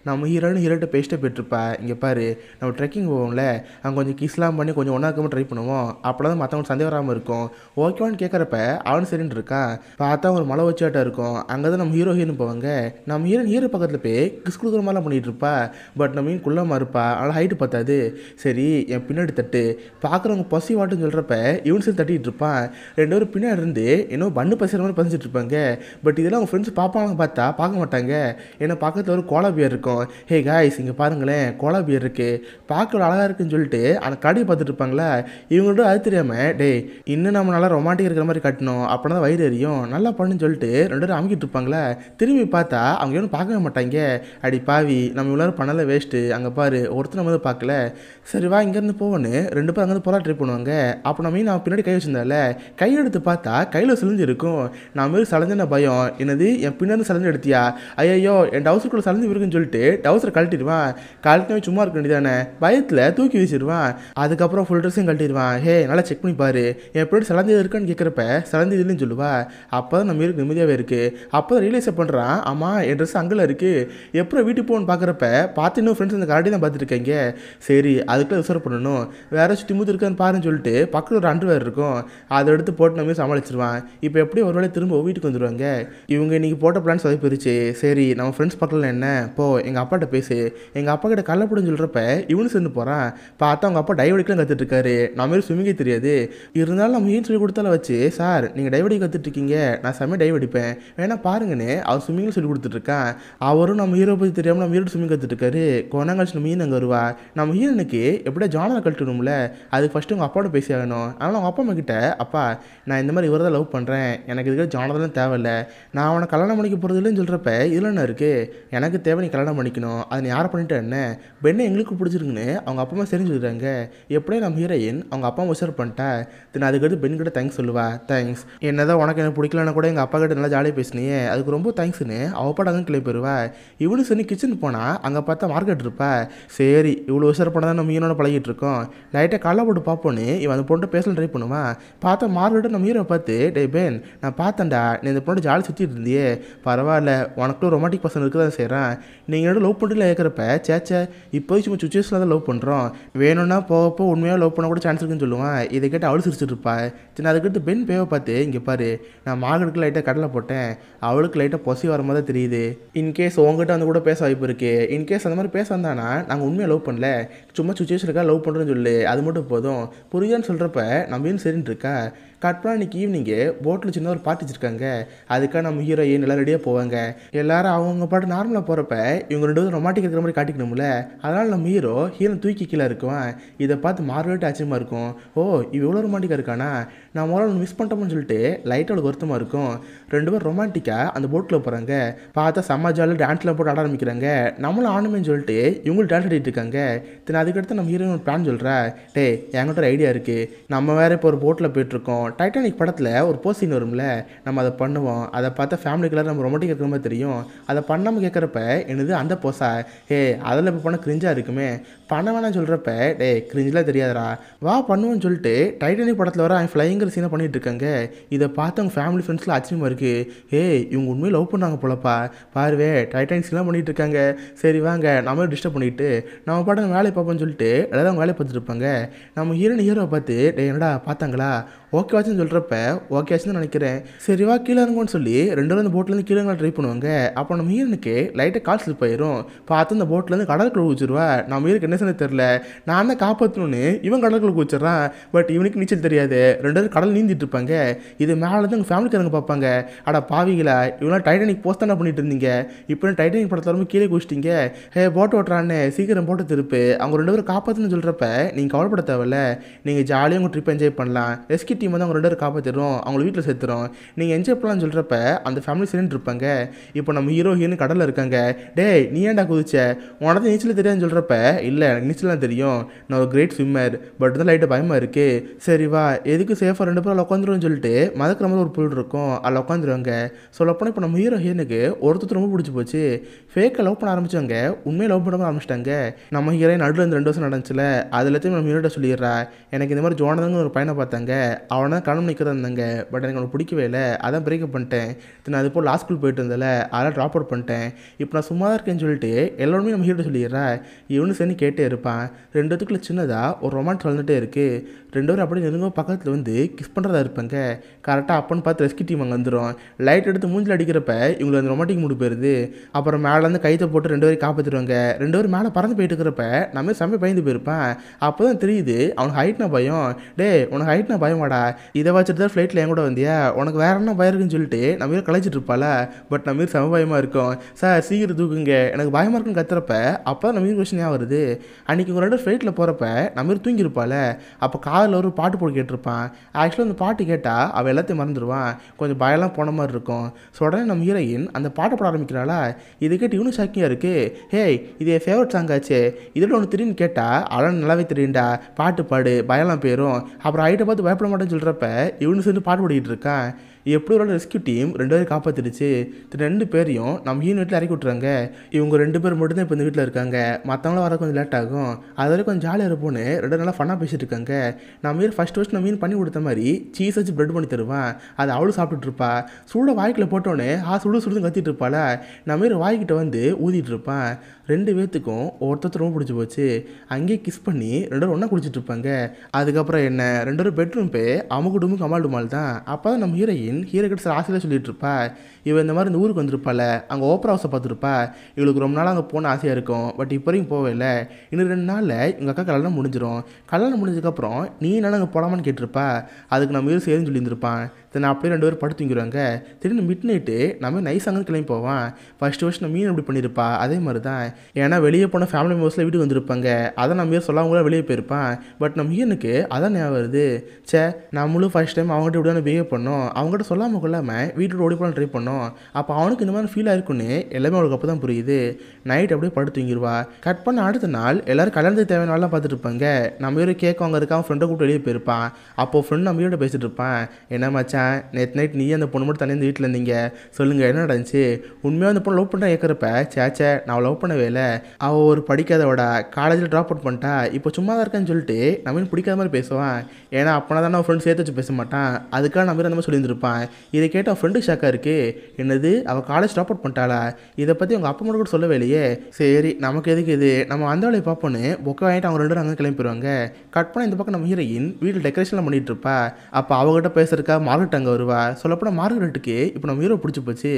நம்ம ஹீரோட்ட பேசிட்டே போயிட்டுருப்பா, இங்கே பாரு நம்ம ட்ரெக்கிங் போவோம்ல, அங்கே கொஞ்சம் கிஸ்லாம் பண்ணி கொஞ்சம் ஒன்றாக்காமல் ட்ரை பண்ணுவோம், அப்போ தான் மற்றவங்க சந்தேகம் வராமல் இருக்கும், ஓகேவான்னு கேட்குறப்ப அவனு சரின்னு இருக்கான். பார்த்தா ஒரு மலை வச்சாட்டம் இருக்கும். அங்கே தான் நம்ம ஹீரோயின் போவாங்க. நம்ம ஹீரோ பக்கத்தில் போய் கிஸ் கொடுக்குற மாதிரிலாம் பண்ணிகிட்டு இருப்பா. பட் நம்ம குள்ளமாக இருப்பா, அதனால் ஹைட்டு பார்த்தாது. சரி என் பின்னாடி தட்டு, பார்க்குறவங்க பசி வாட்டுன்னு சொல்கிறப்ப இவன் சரி தட்டிகிட்டு இருப்பான். ரெண்டு பேரும் பின்னாடி இருந்து இன்னும் பண்ணு பசிற மாதிரி பசிச்சுட்டு இருப்பாங்க. பட் இதெல்லாம் அவங்க ஃப்ரெண்ட்ஸ் பார்ப்பாங்க, பார்த்தா பார்க்க மாட்டாங்க. ஏன்னா பக்கத்தில் ஒரு கோலா பியர் இருக்கும். ஹே காய்ஸ் இங்கே பாருங்களேன் கோலா பியர் இருக்குது, பார்க்க அழகாக இருக்குன்னு சொல்லிட்டு அந்த கடையை பார்த்துட்டு இருப்பாங்களா. இவங்கள்ட்ட அது தெரியாமல் டே இன்னும் நம்ம நல்லா ரொமான்டிக் இருக்கிற மாதிரி கட்டணும், அப்படின்னா தான் வயிறு எரியும், நல்லா பண்ணுன்னு சொல்லிட்டு ரெண்டு பேரும் அமுக்கிட்டு இருப்பாங்களா. திரும்பி பார்த்தா அவங்க ஒன்றும் பார்க்கவே மாட்டாங்க. அடி பாவி நம்ம இவ்வளோ பண்ணலை வேஸ்ட்டு, அங்கே பாரு ஒருத்தர் நம்ம வந்து பார்க்கல, சரி வா இங்கேருந்து போவோன்னு ரெண்டு பேரும் அங்கேருந்து போகிறா ட்ரை பண்ணுவாங்க. அப்போ நம்ம பின்னாடி கை வச்சிருந்தால கை எடுத்து பார்த்தா கையில் சிலிஞ்சு இருக்கும். நான் மாரி சலஞ்சுன பயம், என்னது என் பின்னாடி சலஞ்சு எடுத்தியா, ஐயோ என் டவுசருக்குள்ளே சலஞ்சு இருக்குன்னு சொல்லிட்டு டவுசரை கழட்டிடுவான். கழட்டினவே சும்மா இருக்க வேண்டியதானே, பயத்தில் தூக்கி வீசிடுவான். அதுக்கப்புறம் ஃபுல் ட்ரெஸ்ஸையும் கழட்டிடுவான். ஹே நல்லா செக் பண்ணி பாரு என் பின்னாடி சலஞ்சது இருக்கான்னு கேட்குறப்ப சலஞ்சது இல்லைன்னு சொல்லுவா. அப்போ தான் நம்ம இருக்கு நிம்மதியாகவே இருக்குது. அப்போ தான் ரியலைஸ் பண்ணுறான், ஆமாம் என் ட்ரெஸ் அங்கே இருக்குது, எப்போ வீட்டுக்கு போகணுன்னு பார்க்குறப்ப பார்த்து இன்னும் ஃப்ரெண்ட்ஸ் இந்த கரடி தான் பார்த்துருக்கீங்க. சரி அதுக்குள்ளே ரிசர்வ் பண்ணணும், வேற சுற்றி மூத்து இருக்கான்னு பாருன்னு சொல்லிட்டு பக்கத்தில் ஒரு அண்டர்வேர் இருக்கும், அதை எடுத்து போட்டு நம்ம சமாளிச்சிருவான். இப்போ எப்படி ஒரு வேளை திரும்ப வீட்டுக்கு வந்துடுவாங்க. இவங்க இன்றைக்கி போட்ட பிளான் சொதப்பிருச்சு. சரி நம்ம ஃப்ரெண்ட்ஸ் பக்கத்தில் என்ன போ எங்கள் அப்பாட்ட பேசு, எங்கள் அப்பா கிட்ட கள்ளப்படும் சொல்கிறப்ப இவனு சேர்ந்து போகிறான். பார்த்தா அவங்க அப்பா டைவடிக்கெலாம் கற்றுட்டு இருக்காரு. நம்ம ஸ்விம்மிங்கே தெரியாது, இருந்தாலும் நம்ம ஏன் சொல்லி கொடுத்தாலும் வச்சு சார் நீங்கள் டைவடி கற்றுட்ருக்கீங்க, நான் செம்ம டைவடிப்பேன் வேணா பாருங்கன்னு அவர் ஸ்விம்மிங்கில் சொல்லி கொடுத்துட்ருக்கான். அவரும் நம்ம ஹீரோ பற்றி தெரியாமல் நம்ம ஹீரோ ஸ்விம்மிங் கற்றுட்ருக்காரு. கொண்டாங்கழிச்சு நம்ம மீன் அங்கே வருவா. நம்ம ஹீரோனுக்கு எப்படியா ஜானரை கழட்டணும்ல, அதுக்கு ஃபஸ்ட்டு உங்கள் அப்பாவோட பேசி ஆகணும். அதனால் அவங்க அப்பா அம்மா கிட்ட அப்பா நான் இந்த மாதிரி இவரை தான் லவ் பண்ணுறேன், எனக்கு இதுக்கு ஜானரெலாம் தேவையில்லை, நான் அவனை கல்யாணம் பண்ணிக்க போகிறது இல்லைன்னு சொல்கிறப்ப இதில் என்ன இருக்குது, எனக்கு தேவை நீ கல்யாணம் பண்ணிக்கணும், அதை நீ யாரை பண்ணிட்டு என்ன பெண்ணை எங்களுக்கு பிடிச்சிருக்குன்னு அவங்க அப்பா அம்மா சரி சொல்லிடுறாங்க. எப்படியே நம்ம ஹீரோயின் அவங்க அப்பா அம்மா உஷார் பண்ணிட்டா. தென் அதுக்கடுத்து பெண் கிட்ட தேங்க்ஸ் சொல்லுவா. தேங்க்ஸ் என்னதான் உனக்கு எனக்கு பிடிக்கலன்னா கூட எங்கள் அப்பா கிட்ட நல்லா ஜாலியாக பேசினியே, அதுக்கு ரொம்ப தேங்க்ஸ்னு அவப்பாட அங்கே கிளம்பி போயிடுவா. இவனு சரி கிச்சன் போனால் அங்கே பார்த்தா மார்க்கெட் இருப்பா. சரி இவ்வளோ உஷார் பண்ணதான் நம்ம மீனோட பழகிட்டு இருக்கோம், லைட்டாக காலை போட்டு பார்ப்போன்னு இவன் அந்த பொண்ணு பேசல ட்ரை பண்ணுவான். பார்த்தா மார்க்கெட்டை நம்ம ஹீரோ பார்த்து டே பென் நான் பார்த்தேன்டா நீ இந்த பொண்ணு ஜாலி சுற்றிட்டு இருந்தியே, பரவாயில்ல உனக்கு ரொமான்டிக் பர்சன் இருக்க தான் செய்கிறான், நீங்கள் என்னோட லவ் பண்ணிட்டு கேட்குறப்ப சேச்சே இப்போ சும்மா சுச்சுவேஷனில் தான் லவ் பண்ணுறோம், வேணும்னா போகப்போ உண்மையாக லவ் பண்ண கூட சான்ஸ் இருக்குன்னு சொல்லுவான். இதை கேட்டு அவளு சிரிச்சிட்டு இருப்பா. சரி அதுக்கடுத்து பென் பேவை பார்த்து இங்கே பாரு நான் மார்க்கெட்டுக்கு லைட்டாக கடலை போட்டேன், அவளுக்கு லைட்டாக பொசி வர மாதிரி தான் தெரியுது, இன்கேஸ் உங்ககிட்ட வந்து கூட பேச வாய்ப்பு இருக்குது, இன்கேஸ் அந்த மாதிரி பேச வந்தானா நாங்கள் உண்மையாக லவ் பண்ணல, சும்மா சுச்சுவேஷனுக்காக லவ் பண்ணுறேன்னு சொல்லு, அது மட்டும் போதும் புரியுதான்னு சொல்கிறப்ப நம்ம ஏன் சரின்னு இருக்கா. கட்பா இன்றைக்கி ஈவினிங்கு போட்டில் சின்ன ஒரு பார்ட்டி வச்சுருக்காங்க. அதுக்காக நம்ம ஹீரோயின் எல்லாம் ரெடியாக போவாங்க. எல்லாரும் அவங்க பாட்டு நார்மலாக போகிறப்ப இவங்க ரெண்டு பேரும் ரொமாட்டிக் இருக்கிற மாதிரி காட்டிக்கணும்ல, அதனால் நம்ம ஹீரோ தூக்கி கீழே இருக்குவான். இதை பார்த்து மார்வெட்டு ஆச்சரியமாக இருக்கும். ஓ இவ்வளோ ரொமாட்டிக்காக இருக்கானா, நான் முதல்ல மிஸ் பண்ணிட்டோம்னு சொல்லிட்டு லைட்டாக அவளுக்கு வருத்தமாக இருக்கும். ரெண்டு பேரும் ரொமான்டிக்காக அந்த போட்டில் போகிறாங்க. பார்த்தா சமாஜாவில் டான்ஸில் போட்டு ஆட ஆரம்பிக்கிறாங்க. நம்மளும் ஆடணுமேன்னு சொல்லிட்டு இவங்களும் டான்ஸ் ஆடிட்டு இருக்காங்க. தென் அதுக்கடுத்து நம்ம ஹீரோயின் ஒரு பிளான் சொல்கிறா. டே என்கிட்ட ஒரு ஐடியா இருக்குது, நம்ம வேறு இப்போ ஒரு போட்டில் போயிட்டுருக்கோம், டைட்டானிக் படத்தில் ஒரு போஸ்டின் வரும்ல, நம்ம அதை பண்ணுவோம், அதை பார்த்தா ஃபேமிலிக்குள்ள நம்ம ரொமாட்டிக் இருக்கிற மாதிரி தெரியும், அதை பண்ணாமல் கேட்குறப்ப என்னது அந்த போஸா, ஹே அதில் இப்போ பண்ண கிரிஞ்சாக இருக்குமே, பண்ண வேணாம்னு சொல்கிறப்ப டே கிரிஞ்செலாம் தெரியாதரா வா பண்ணுவோன்னு சொல்லிட்டு டைட்டானிக் படத்தில் வர அவன் ஃப்ளைங்கிற சீனாக பண்ணிகிட்டு இருக்காங்க. இதை பார்த்து அவங்க ஃபேமிலி ஃப்ரெண்ட்ஸ்லாம் ஆச்சரியமாக இருக்குது. ஹே இவங்க உண்மையை லவ் பண்ணாங்க போலப்பா, பாருவே டைட்டானிக் சீனாக பண்ணிகிட்டு இருக்காங்க, சரி வாங்க நம்ம டிஸ்டர்ப் பண்ணிவிட்டு நம்ம பாட்டு வேலையை பார்ப்போம்னு சொல்லிட்டு எல்லாரும் அவங்க வேலையை பார்த்துட்டு இருப்பாங்க. நம்ம ஹீரோவை பார்த்து டே என்னடா பார்த்தாங்களா, ஓகே ஆச்சுன்னு சொல்கிறப்ப ஓகே ஆச்சுன்னு நினைக்கிறேன், சரி வா கீழே இறங்கும்னு சொல்லி ரெண்டு பேரும் அந்த போட்லேருந்து கீழே ட்ரை பண்ணுவாங்க. அப்போ நம்ம ஹீரோனுக்கு லைட்டாக கால் ஸ்லிப் ஆயிரும். பார்த்து அந்த போட்லேருந்து கடலுக்குள்ள குதிச்சிருவா. நம்ம ஹீரோக்கு என்ன செய்ய தெரியல, நான் தான் காப்பாற்றணும்னு இவன் கடலுக்குள்ள குதிச்சிடறான். பட் இவனுக்கு நீச்சல் தெரியாது. ரெண்டு பேரும் கடல் நீந்திட்டு இருப்பாங்க. இது மேலேருந்து உங்கள் ஃபேமிலிக்காரங்க பார்ப்பாங்க, அட பாவிகளா இவங்களாம் டைட்டானிக் போஸ்ட் தானே பண்ணிட்டு இருந்தீங்க, இப்போ டைட்டானிக் படத்தில் ரொம்ப கீழே குதிச்சிட்டிங்க, போட்டு ஓட்டுறான்னு சீக்கிரம் போட்டு திருப்பு, அவங்க ரெண்டு பேரும் காப்பாற்றுன்னு சொல்கிறப்ப நீங்கள் கவலைப்பட தேவையில்ல, நீங்கள் ஜாலியாக உங்கள் ட்ரிப் என்ஜாய் பண்ணலாம், ரெஸ்கியூ டீம் வந்து அவங்க ரெண்டு பேரும் காப்பாற்றிடும், அவங்கள வீட்டில் சேர்த்துரும், நீங்கள் என்ஜாய் பண்ணலாம்னு சொல்கிறப்ப அந்த ஃபேமிலி சேர்ந்து இருப்பாங்க. இப்போ நம்ம ஹீரோயின் கடலில் இருக்காங்க. டேய் நீ ஏன்டா குதிச்ச, உனக்கு நீச்சல் தெரியாதுன்னு சொல்கிறப்ப இல்லை எனக்கு நீச்சலாம் தெரியும், நான் ஒரு கிரேட் ஸ்விம்மர், பட் தான் லைட்டாக பயமாக இருக்குது, சரி வா எதுக்கு சேஃபாக ரெண்டு பேரும் உட்காந்துருவோம்னு சொல்லிட்டு மதக்கிற மாதிரி ஒரு புல் இருக்கும் அதில் உட்காந்துருவாங்க. சொல்லப்போனால் இப்போ நம்ம ஹீரோயினுக்கு ஒருத்தர் ரொம்ப பிடிச்சி போச்சு. ஃபேக்காக லவ் பண்ண ஆரம்பிச்சாங்க, உண்மையை லவ் பண்ண ஆரம்பிச்சிட்டாங்க. நம்ம ஹீரோயின் நடுவில் இந்த 2 வருஷம் நடந்துச்சுல, அது எல்லாத்தையும் நம்ம ஹீரோட்ட சொல்லிடுறா, எனக்கு இந்த மாதிரி ஜோனதாங்க ஒரு பையனை பார்த்தாங்க, அவனை தான் கணம் நிற்கிறதா இருந்தாங்க, பட் எனக்கு அவனுக்கு பிடிக்கவே இல்லை, அதான் பிரேக்கப் பண்ணிட்டேன், நான் அது போல் லா ஸ்கூல் போயிட்டு இருந்ததில்ல அதெல்லாம் ட்ராப் அவுட் பண்ணிட்டேன், இப்போ நான் சும்மா தான் இருக்கேன்னு சொல்லிட்டு எல்லோருமே நம்ம ஹீரோட்ட சொல்லிடுறா. இவனு சரி கேட்டே இருப்பான். ரெண்டு இடத்துக்குள்ள சின்னதாக ஒரு ரொமான்ஸ் வளர்ந்துட்டே இருக்குது. ரெண்டு பேரும் அப்படியே நெருங்க பக்கத்தில் வந்து கிஸ் பண்ணுறதா இருப்பாங்க. கரெக்டாக அப்பன்னு பார்த்து ரெஸ்கியூ டீம் அங்கே வந்துடும். லைட் எடுத்து மூஞ்சில் அடிக்கிறப்ப இவங்களுக்கு அந்த ரொமாட்டிக் மூடு போயிருது. அப்புறம் மேலேருந்து கைத்தை போட்டு ரெண்டு பேரும் காப்பாற்றிடுவாங்க. ரெண்டு பேரும் மேலே பறந்து போயிட்டு இருக்கிறப்ப நம்ம செம்ம பயந்து போயிருப்பான். அப்போ தான் தெரியுது அவனுக்கு ஹைட்னா பயம். டே உனக்கு ஹைட்னா பயமாடா, இதை வச்சுட்டு தான் ஃப்ளைட்டில் என் கூட வந்தியா, உனக்கு வேற என்ன பயம் இருக்குன்னு சொல்லிட்டு நம்ம கலைச்சிட்டு இருப்பாள. பட் நம்ம செம பயமாக இருக்கும். சார் சீக்கிரம் தூக்குங்க எனக்கு பயமாக இருக்குன்னு கத்துறப்ப அப்போ தான் நம்ம கொஸ்டின் வருது. அன்றைக்கி ஒரு ரெண்டு ஃப்ளைட்டில் போகிறப்ப நம்ம தூங்கியிருப்பாள். அப்போ காதில் ஒரு பாட்டு போட்டு கேட்டிருப்பான். ஆக்சுவலாக அந்த பாட்டு கேட்டால் அவள் எல்லாத்தையும் மறந்துடுவான். கொஞ்சம் பயம்லாம் போன மாதிரி இருக்கும். ஸோ உடனே நம்ம ஹீரோயின் அந்த பாட்டை போட ஆரம்பிக்கிறாளா. இது கேட்டு இவனும் ஷாக்கியாக இருக்குது. ஹேய் இது என் ஃபேவரட் சாங் ஆச்சு, இதில் ஒன்று திடீர்னு கேட்டால் அவன் நல்லாவே தெரியும்டா, பாட்டு பாடு பயம்லாம் போயிடும். அப்புறம் ஹைட்டை பார்த்து பயப்பட மாட்டேன்னு சொல்கிறப்ப இவனு சேர்ந்து பாட்டு பாடிக்கிட்டு இருக்கான். எப்படி ஒரு ரெஸ்கியூ டீம் ரெண்டு பேரும் காப்பாற்றிடுச்சு. ரெண்டு பேரையும் நம்ம ஹீரோயின் வீட்டில் இறக்கி விட்டுறாங்க. இவங்க ரெண்டு பேர் மட்டும்தான் இப்போ இந்த வீட்டில் இருக்காங்க. மற்றவங்களாம் வர கொஞ்சம் லேட் ஆகும். அது வரைக்கும் கொஞ்சம் ஜாலியாக இருப்போன்னு ரெண்டு நல்லா ஃபன்னாக பேசிட்டு இருக்காங்க. நம்ம மீன் ஃபஸ்ட் நம்ம மீன் பண்ணி கொடுத்த மாதிரி சீஸ் வச்சு ப்ரெட் பண்ணி தருவான். அதை அவளும் சாப்பிட்டுட்டு இருப்பா. சூட வாய்க்கில் போட்டோன்னே சுடு கத்திட்டு இருப்பாள். நம்ம மீன் வாய்க்கிட்ட வந்து ஊதிட்டு இருப்பான். ரெண்டு பேர்த்துக்கும் ஒருத்தர் ரொம்ப பிடிச்சி போச்சு. அங்கேயே கிஸ் பண்ணி ரெண்டு பேரும் ஒன்றா குடிச்சிட்டு இருப்பாங்க. அதுக்கப்புறம் என்ன ரெண்டு பேரும் பெட்ரூம் போய் அமுகுடுமு கமால் டுமால் தான். அப்போ தான் நம்ம ஹீரோ கிட்ட சார் ஆசையில் சொல்லிட்டு இருப்பா. இவன் இந்த மாதிரி இந்த ஊருக்கு வந்திருப்பாள், அங்கே ஓப்பரா ஹவுஸை பார்த்துருப்பா. இவளுக்கு ரொம்ப நாள் அங்கே போன ஆசையாக இருக்கும். பட் இப்போ வரைக்கும் போவே இல்லை. இன்னும் 2 நாளில் எங்கள் அக்கா கல்யாணம் முடிஞ்சிடும். கல்யாணம் முடிஞ்சதுக்கப்புறம் நீ என்ன அங்கே போகலாமான்னு கேட்டிருப்பா. அதுக்கு நம்ம ஹீரோ சரின்னு சொல்லியிருந்திருப்பான். நான் அப்படியே ரெண்டு பேரும் படுத்துங்கிடுவாங்க. திடீர்னு மிட் நைட்டு நம்ம நைஸ் அங்கே கிளம்பி போவான். ஃபஸ்ட்டு மீன் எப்படி பண்ணியிருப்பா அதே மாதிரி தான். ஏன்னா வெளியே போன ஃபேமிலி மெம்பர்ஸில் வீட்டுக்கு வந்திருப்பாங்க. அதை நம்ம ஹீரோ சொல்லாம கூட வெளியே போயிருப்பான். பட் நம்ம ஹீரோனுக்கு அதான் ஞாபகம் வருது. நம்மளும் ஃபஸ்ட் டைம் அவங்ககிட்ட இப்படி தான் பிஹேவ் பண்ணோம், அவங்ககிட்ட சொல்லாமல் கொள்ளாமல் வீட்டோட ஓடி போகலாம் ட்ரை பண்ணோம். அப்போ அவனுக்கு இந்த மாதிரி ஃபீல் ஆயிருக்குன்னு எல்லாமே அவளுக்கு அப்போ தான் புரியுது. நைட் அப்படியே படுத்து தூங்கிடுவா. கட் பண்ண அடுத்த நாள் எல்லோரும் கல்யாணத்துக்கு தேவையான நாள்லாம் பார்த்துட்டு இருப்பாங்க. நம்ம ஹீரோ கேட்க அவங்க இருக்கா, அவன் ஃப்ரெண்டை கூப்பிட்டு வெளியே போயிருப்பான். அப்போது ஃப்ரெண்ட் நம்ம ஹீரோட பேசிட்டு இருப்பான். என்ன மச்சான் நேற்று நைட் நீ அந்த பொண்ணு மட்டும் தனியாக வீட்டில் இருந்தீங்க, சொல்லுங்கள் என்ன நடந்துச்சு, உண்மையாக அந்த பொண்ணு லவ் பண்ணுறா கேட்குறப்ப சேச்சே நான் லவ் பண்ணவே இல்லை, அவள் ஒரு படிக்காதவடா, காலேஜில் ட்ராப் அவுட் பண்ணிட்டா, இப்போ சும்மா தான் இருக்கான்னு சொல்லிட்டு நம்ம பிடிக்காத மாதிரி பேசுவான். ஏன்னா அப்போனா தான் அவன் ஃப்ரெண்ட் சேர்த்து வச்சு பேச மாட்டான். அதுக்காக நம்ம அந்த மாதிரி சொல்லியிருந்திருப்பான். இதை கேட்டு அவன் ஃப்ரெண்டு ஷாக்காக இருக்குது. என்னது அவள் காலேஜ் ட்ராப் அவுட் பண்ணிட்டாளா, இதை பற்றி அவங்க அப்பா மட்டும் கூட சொல்லவே இல்லையே, சரி நமக்கு எதுக்கு இது, நம்ம அந்த வேலையை பார்ப்போன்னு பொக்கை வாங்கிட்டு அவங்க ரெண்டு அங்கே கிளம்பிடுவாங்க. கட் பண்ண இந்த பக்கம் நம்ம ஹீரோயின் வீட்டில் டெக்கரேஷன்லாம் பண்ணிட்டு இருப்பா. அப்போ அவங்ககிட்ட பேசுறதுக்கா மார்கரெட் அங்கே வருவா. சொல்லப்போனால் மார்கரெட்டுக்கு இப்போ நம்ம ஹீரோ பிடிச்சி போச்சு.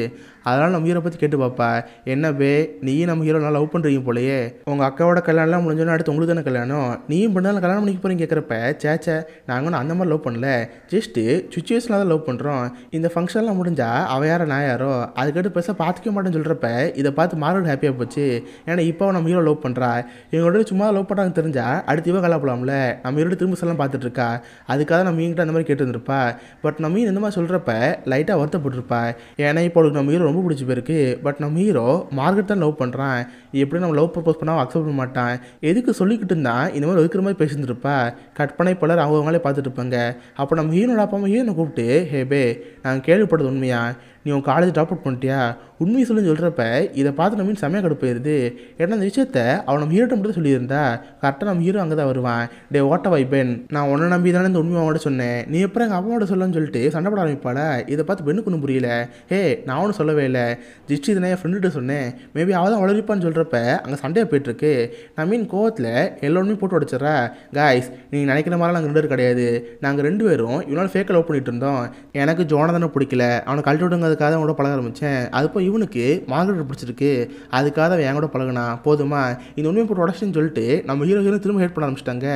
அதனால் நம்ம ஹீரோ பற்றி கேட்டு பார்ப்பா. என்ன பே நீயும் நம்ம ஹீரோ நல்லா லவ் பண்ணுறீங்க போலையே, உங்கள் அக்காவோட கல்யாணம்லாம் முடிஞ்சோன்னா அடுத்து உங்களுக்கு தானே கல்யாணம், நீயும் பண்ணாலும் கல்யாணம் பண்ணிக்க போகிறீங்க கேட்குறப்ப சேச்சே நாங்கள் அந்த மாதிரி லவ் பண்ணல, ஜஸ்ட்டு சுச்சுவேஷனில் தான் லவ் பண்ணுறோம், இந்த ஃபங்க்ஷன்லாம் முடிஞ்சால் அவள் யாரோ நான் யாரோ அதுக்கடுத்து பெருசாக பார்த்துக்க மாட்டேன்னு சொல்கிறப்ப இதை பார்த்து மார்கரெட் ஹாப்பியாக போச்சு. ஏன்னா இப்போ நம்ம ஹீரோ லவ் பண்ணுறா, இவங்களோட சும்மா லவ் பண்ணுறாங்க தெரிஞ்சா அடுத்து இவன் கலாப்பலாம்ல, நம்ம ஹீரோ திரும்ப செல்லாம் பார்த்துட்டு இருக்கா. அதுக்காக நம்ம மீன்கிட்ட அந்த மாதிரி கேட்டு இருந்திருப்பா. பட் நம்ம மீன் இந்த மாதிரி சொல்கிறப்ப லைட்டாக வருத்தப்பட்டிருப்பா. ஏன்னா இப்போ அவளுக்கு நம்ம ஹீரோ ரொம்ப பிடிச்சி போயிருக்கு. பட் நம்ம ஹீரோ மார்கரெட் தான் லவ் பண்ணுறான், எப்படி நம்ம லவ் ப்ரப்போஸ் பண்ணால் அக்செப்ட் பண்ண மாட்டான், எதுக்கு சொல்லிக்கிட்டு இருந்தால் இந்த மாதிரி ஒதுக்குற மாதிரி பேசியிருந்திருப்பா. கட் பண்ணை பலர் அவங்களே பார்த்துட்டு இருப்பாங்க. அப்போ நம்ம ஹீரோட அப்பா அம்மா ஹீரோனை கூப்பிட்டு ஹே பே நாங்கள் கேள்விப்பட்டது உண்மையா, நீ உன் காலேஜ் ட்ராப் அவுட் பண்ணிட்டியா? உண்மையை சொல்லுன்னு சொல்கிறப்ப இதை பார்த்து நம்ம செமையாக கடுப்பாயிருது. ஏன்னா அந்த விஷயத்த அவன் நம்ம ஹீரோட்ட மட்டும் சொல்லியிருந்தா கரெக்டாக நம்ம ஹீரோ அங்கே தான் வருவான். டே ஓட்ட வைப்பேன், நான் உன்னை நம்பி தானே இந்த உண்மை அவன்கிட்ட சொன்னேன், நீ எப்பறம் எங்கள் அம்மாவோட சொல்லணும்னு சொல்லிட்டு சண்டை போட ஆரம்பிப்பாள. இதை பார்த்து பெண்ணுக்கு ஒன்றும் புரியல. ஹே நான் ஒன்றும் சொல்லவே இல்லை, ஜிஸ்ட் இதனை என் ஃப்ரெண்டுகிட்ட சொன்னேன், மேபி அவள் தான் வளரிப்பான்னு சொல்கிறப்ப அங்கே சண்டையாக போயிட்டுருக்கு. நான் மீன் கோவத்தில் எல்லோருமே போட்டு உடச்சிட்றா. காய்ஸ் நீங்கள் நினைக்கிற மாதிரிலாம் நாங்கள் 2 பேர் கிடையாது. நாங்கள் 2 பேரும் இவனால் ஃபேக்கை லவ் பண்ணிட்டு இருந்தோம். எனக்கு ஜோனதானே பிடிக்கல, அவனை கழட்டி விடுங்கிறதுக்காக அவனோட பழக ஆரம்பித்தேன். அதுப்போ இவனுக்கு மார்கரெட் பிடிச்சிருக்கு, அதுக்காக அவன் என் கூட பழகுனா. போதுமா இந்த உண்மையை போட்டு உடச்சின்னு சொல்லிட்டு நம்ம ஹீரோ திரும்ப ஹேட் பண்ண ஆரம்பிச்சிட்டாங்க.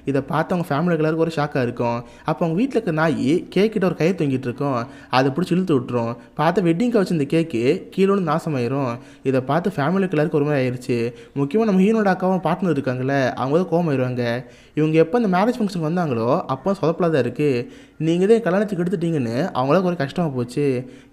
இதை பார்த்து அவங்க ஃபேமிலிக்கு எல்லாருக்கும் ஒரு ஷாக்காக இருக்கும். அப்போ அவங்க வீட்டில் இருக்க நாய் கேக் கிட்ட ஒரு கயிறு தொங்கிட்டு இருக்கும், அதை பிடிச்சி இழுத்து விட்டுரும். பார்த்து வெட்டிங்காக வச்சு இந்த கேக்கு கீழே வந்து நாசமாயிரும். இதை பார்த்து ஃபேமிலிக்கு எல்லாருக்கும் ஒரு மாதிரி ஆயிடுச்சு. முக்கியமாக நம்ம ஹீரோட அக்காவும் பார்ட்னர் இருக்காங்களே, அவங்க தான் கோவமாயிருவாங்க. இவங்க எப்போ இந்த மேரேஜ் ஃபங்க்ஷன் வந்தாங்களோ அப்போ சொதப்பலாக தான் இருக்குது, நீங்கள் தான் கல்யாணத்துக்கு எடுத்துட்டீங்கன்னு அவங்களுக்கு ஒரு கஷ்டமாக போச்சு.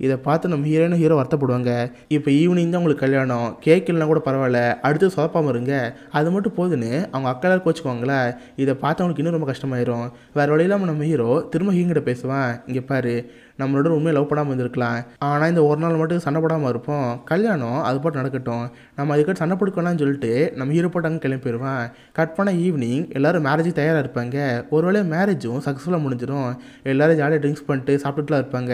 இதை பார்த்து நம்ம ஹீரோ வருத்தப்படுவாங்க. இப்போ ஈவினிங் தான் உங்களுக்கு கல்யாணம், கேக் இல்லைனா கூட பரவாயில்ல, அடுத்து சொதப்பாமல் இருங்க, அது மட்டும் போதுன்னு அவங்க அக்கா எல்லாரும் கோச்சுக்குவாங்களே. இதை பார்த்து அவங்களுக்கு இன்னும் ரொம்ப கஷ்டமாயிரும். வேறு வழியில்லாமல் நம்ம ஹீரோ திரும்ப ஹீங்கிட்ட பேசுவான். இங்கே பாரு, நம்மளோட உண்மையை லவ் பண்ணாமல் இருந்திருக்கலாம், ஆனால் இந்த ஒரு நாள் மட்டும் சண்டை போடாமல் இருப்போம், கல்யாணம் அது போட்டு நடக்கட்டும், நம்ம அதுக்கிட்ட சண்டை போட்டுக்கலாம்னு சொல்லிட்டு நம்ம ஹீரோ போட்டு அங்கே கிளம்பி போயிடுவான். கட் பண்ண ஈவினிங் எல்லோரும் மேரேஜுக்கு தயாராக இருப்பாங்க. ஒரு வேளை மேரேஜும் சக்ஸஸ்ஃபுல்லாக முடிஞ்சிடும். எல்லோரும் ஜாலியாக ட்ரிங்க்ஸ் பண்ணிட்டு சாப்பிட்டுலாம் இருப்பாங்க.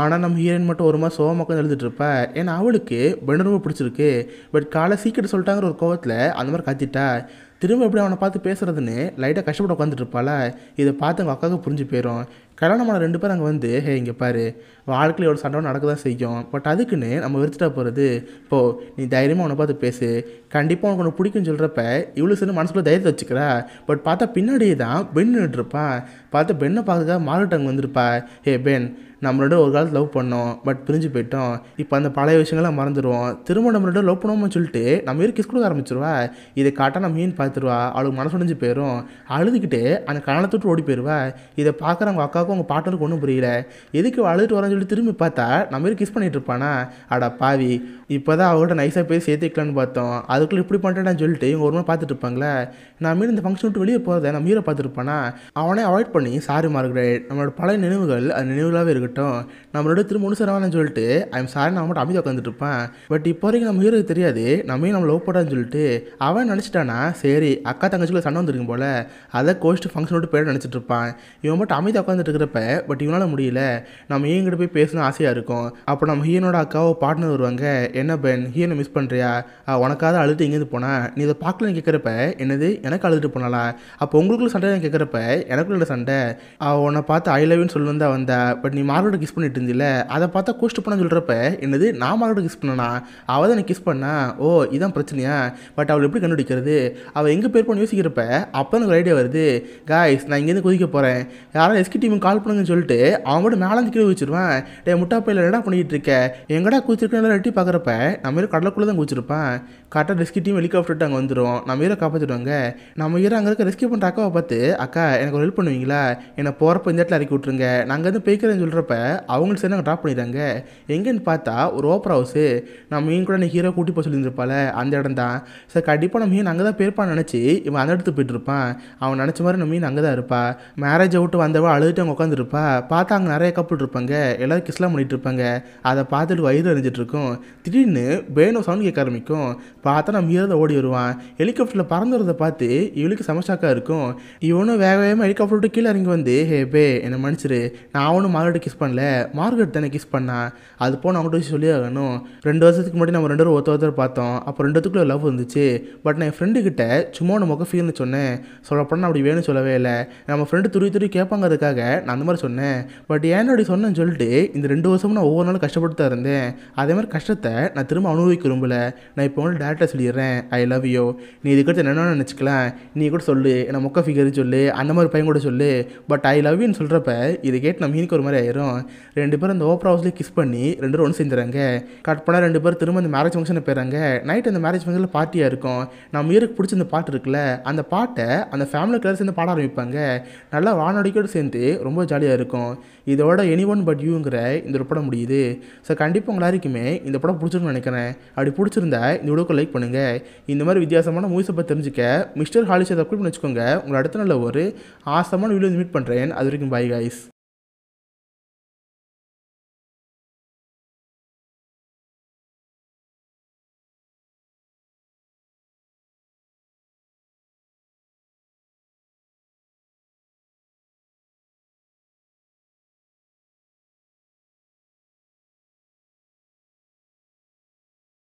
ஆனால் நம்ம ஹீரோயின் மட்டும் ஒரு மாதிரி சோகமாக எழுதிட்டு இருப்பா. ஏன்னா அவளுக்கு பெண்ணு ரொம்ப பிடிச்சிருக்கு. பட் காலை சீக்கிரம் சொல்லிட்டாங்கிற ஒரு கோவத்தில் அந்த மாதிரி கத்திட்டா. திரும்ப எப்படி அவனை பார்த்து பேசுறதுன்னு லைட்டாக கஷ்டப்பட்டு உட்காந்துட்டு இருப்பாள. இதை பார்த்து அவங்க அக்காவுக்கு புரிஞ்சு போயிடும். கல்யாணமான 2 பேர் அங்கே வந்து, ஹே இங்கே பாரு, வாழ்க்கையில் எவ்வளோ சண்டை நடக்க தான் செய்யும், பட் அதுக்குன்னு நம்ம வெறுத்துட்டா போகிறது. இப்போது நீ தைரியமாக அவனை பார்த்து பேசு, கண்டிப்பாக உனக்கு ஒன்று பிடிக்குன்னு சொல்கிறப்ப இவ்வளோ சின்ன மனசுக்குள்ள தைரியத்தை வச்சுக்கிறா. பட் பார்த்தா பின்னாடியே தான் பென் நின்றுருப்பான். பார்த்தா பெண்ணை பார்க்கறதுக்காக மார்கரெட் அங்கே வந்திருப்பா. ஹே பென், நம்மளோட ஒரு காலத்தில் லவ் பண்ணோம், பட் பிரிஞ்சு போயிட்டோம், இப்போ அந்த பழைய விஷயங்கள்லாம் மறந்துடுவோம், திரும்ப நம்மளோட லவ் பண்ணுவோம்னு சொல்லிட்டு நம்ம கிஸ் கொடுக்க ஆரம்பிச்சிருவா. இதை காட்டால் நம்ம மீன் பார்த்துருவா. அவளுக்கு மனசு உடைஞ்சு போயிடும். அழுதுகிட்டு அந்த கல்யாணத்தை விட்டு ஓடி போயிடுவா. இதை பார்க்குற அவங்க அக்காவுக்கும் அவங்க பாட்டனுக்கு ஒன்றும் புரியல. எதுக்கு அழுதுட்டு வரேன்னு சொல்லி திரும்பி பார்த்தா நம்ம கிஸ் பண்ணிட்டு இருப்பானா. அடா பாவி, இப்போ தான் அவங்கள்ட்ட நைஸாக போய் சேர்த்துக்கலான்னு பார்த்தோம், அதுக்குள்ளே இப்படி பண்ணிட்டேன்னு சொல்லிட்டு இவங்க ஒரு மாதிரி பார்த்துட்டு இருப்பாங்களே. நான் மீன் இந்த ஃபங்க்ஷன் விட்டு வெளியே போகிறத நம்ம ஹீரோ பார்த்துருப்பானா. அவனே அவாய்ட் பண்ணி, சாரி மார்கரெட், நம்மளோட பழைய நினைவுகள் அது நினைவுகளாகவே இருக்கட்டும், நம்மளோட திரும்ப ஒன்று சேரவானு சொல்லிட்டு ஐம் சாரி நான் மட்டும் அமைதி உட்காந்துட்டு இருப்பேன். பட் இப்போ வரைக்கும் நம்ம ஹீரோக்கு தெரியாது நம்ம நம்ம லவ் போடான்னு சொல்லிட்டு. அவன் நினச்சிட்டானா சரி அக்கா தங்கச்சிக்குள்ள சண்டை வந்துருக்கும் போல், அதை கோஸ்ட் ஃபங்க்ஷன் விட்டு போய்ட்டு நினச்சிட்டு இருப்பான். இவன் மட்டும் அமைதி உட்காந்துட்டு இருக்கிறப்ப பட் இவனால் முடியல. நம்ம ஹீங்கிட்ட போய் பேசணும் ஆசையாக இருக்கும். அப்போ நம்ம ஹீரோட அக்காவோ பார்ட்னர் வருவாங்க. என்ன பென், ஹீரோனை மிஸ் பண்ணுறியா, உனக்காக அழுது இங்கேருந்து போனா, நீ இதை பார்க்கலன்னு கேட்குறப்ப என்னது எனக்கு அழுதுட்டு போனாலா, அப்போ உங்களுக்குள்ள சண்டை கேட்குறப்ப எனக்குள்ள சண்டை, உன்னை பார்த்து ஐ லவ்னு சொல்லணும் தான் வந்தா, பட் நீ மார்கரெட் கிஸ் பண்ணிட்டு இருந்தில்ல, அதை பார்த்தா கோஸ்ட் பண்ணான்னு சொல்கிறப்ப என்னது நான் மார்கரெட் கிஸ் பண்ணனா, அவள் தான் எனக்கு கிஸ் பண்ணா, ஓ இதான் பிரச்சனையா, பட் அவள் எப்படி கண்டுபிடிக்கிறது, அவள் எங்கே பேர் பண்ணி யோசிக்கிறப்ப அப்போ எனக்கு ஒரு ஐடியா வருது. காய்ஸ் நான் இங்கேருந்து குதிக்க போகிறேன், யாராவது எஸ்கி டீமுக்கு கால் பண்ணுங்கன்னு சொல்லிட்டு அவன் மட்டும் மேலே கீழே வச்சிருவான். டே முட்டாப்பையில் என்னடா பண்ணிக்கிட்டு இருக்க, எங்கடா குதிச்சிருக்கேன் ரெட்டி பார்க்குறப்ப நம்ம ஹீரோ கடலுக்குள்ளே தான் குதிச்சிருப்பான். கரெக்டாக ரெஸ்கி டீம் ஹெலிகாப்டர் அங்கே வந்துடும். நம்ம ஹீரோ காப்பாற்றிடுவாங்க. நம்ம ஹீரோ அங்கே இருக்க ரெஸ்கியூ பண்ணுற அக்காவை பார்த்து, அக்கா எனக்கு ஒரு ஹெல்ப் பண்ணுவீங்களா, என்னை போகிறப்ப இந்த இடத்துல இறக்கி விட்ருங்க, நாங்கள் வந்து போய்க்கிறேன்னு சொல்கிறப்ப அவங்களுக்கு சரி நாங்கள் ட்ராப் பண்ணிடுறாங்க. எங்கேன்னு பார்த்தா ஒரு ஓப்பரா ஹவுஸு. நம்ம மீன் கூட நீ ஹீரோ கூட்டி போக சொல்லியிருந்திருப்பால அந்த இடம் தான். சார் கண்டிப்பாக நம்ம மீன் அங்கே தான் பேர்ப்பான்னு நினச்சி இவன் அந்த இடத்துக்கு போயிட்டு இருப்பான். அவன் நினச்ச மாதிரி நம்ம மீன் அங்கே தான் இருப்பா. மேரேஜை விட்டு வந்தவா அழுதுட்டு அவங்க உட்காந்துருப்பா. பார்த்தா அங்கே நிறைய கப்பல் இருப்பாங்க, எல்லோரும் கிஸ்லாம் பண்ணிட்டு இருப்பாங்க. அதை பார்த்துட்டு வயிறு அறிஞ்சிட்டு இருக்கும். திடீர்னு பேனோ சவுண்ட் கேட்க ஆரம்பிக்கும். பார்த்தா நம்ம ஹீரோ ஓடி வருவான். ஹெலிகாப்டரில் பறந்து வரதை பார்த்து இவளுக்கு சமஷாக்காக இருக்கும். இவனும் வேக வேகமாக ஹெலிகாப்டர் விட்டு கீழே இறங்கி வந்து, ஹே பே என்னை மன்னிச்சிரு, நான் அவனும் மார்கரெட் கிஸ் பண்ணல, மார்கரெட் தானே கிஸ் பண்ணா, அது போன அவங்கள்ட்ட வச்சு சொல்லி ஆகணும். 2 வருஷத்துக்கு முன்னாடி நம்ம 2 பேரும் ஒருத்தர் பார்த்தோம், அப்போ 2 பேத்துக்குள்ள லவ் இருந்துச்சு. பட் நான் என் ஃப்ரெண்டுக்கிட்ட சும்மா ஒன்று முக ஃபீல்னு சொன்னேன், சொல்லப்போனால் அப்படி வேணும்னு சொல்லவே இல்லை, நம்ம ஃப்ரெண்டு துருவி கேட்பாங்கிறதுக்காக நான் அந்த மாதிரி சொன்னேன். பட் ஏன் அப்படி சொன்னேன்னு சொல்லிட்டு இந்த 2 வருஷமும் நான் ஒவ்வொரு நாளும் கஷ்டப்பட்டு தான் இருந்தேன். அதே மாதிரி கஷ்டத்தை நான் திரும்ப அனுபவிக்க விரும்பல. நான் இப்போ வந்து டேரக்டாக சொல்லிடுறேன், ஐ லவ் யூ, நீ இதுக்கிட்ட என்ன நினச்சிக்கலாம், நீ கூட சொல்லு, என்ன மொக்க ஃபிகர் சொல்லு, அந்த மாதிரி பையன் கூட சொல்லு, பட் ஐ லவ் யூன்னு சொல்கிறப்ப இதை கேட்டு நம்ம மீனுக்கு ஒரு மாதிரி ஆயிரும். 2 பேரும் அந்த ஓப்பரா ஹவுஸ்லேயே கிஸ் பண்ணி 2 பேரும் ஒன்று செஞ்சுறாங்க. கட் பண்ணால் 2 பேர் திரும்ப அந்த மேரேஜ் ஃபங்க்ஷனை போயிறாங்க. நைட் அந்த மேரேஜ் ஃபங்க்ஷனில் பார்ட்டியாக இருக்கும். நம்ம ஹீரோக்கு பிடிச்ச அந்த பாட்டு இருக்குல்ல, அந்த பாட்டை அந்த ஃபேமிலி கிளாஸ் சேர்ந்து பாட ஆரம்பிப்பாங்க. நல்லா வானடிக்கோடு சேர்ந்து ரொம்ப ஜாலியாக இருக்கும். இதோட எனிஒன் பட் யூங்கிற இந்த ஒரு படம் முடியுது. ஸோ கண்டிப்பாக உங்கள் எல்லாருக்குமே இந்த படம் பிடிச்சிருக்குன்னு நினைக்கிறேன். அப்படி பிடிச்சிருந்தா இந்த வீடியோக்கு லைக் பண்ணுங்கள். இந்த மாதிரி வித்தியாசமான மூவிஸை பற்றி தெரிஞ்சுக்க மிஸ்டர் ஹாலிஷை சப்ஸ்கிரைப் பண்ணி வச்சுக்கோங்க. உங்களை அடுத்த நாளில் ஒரு ஆசமான வீடியோ மீட் பண்ணுறேன். அது வரைக்கும் பை கைஸ்.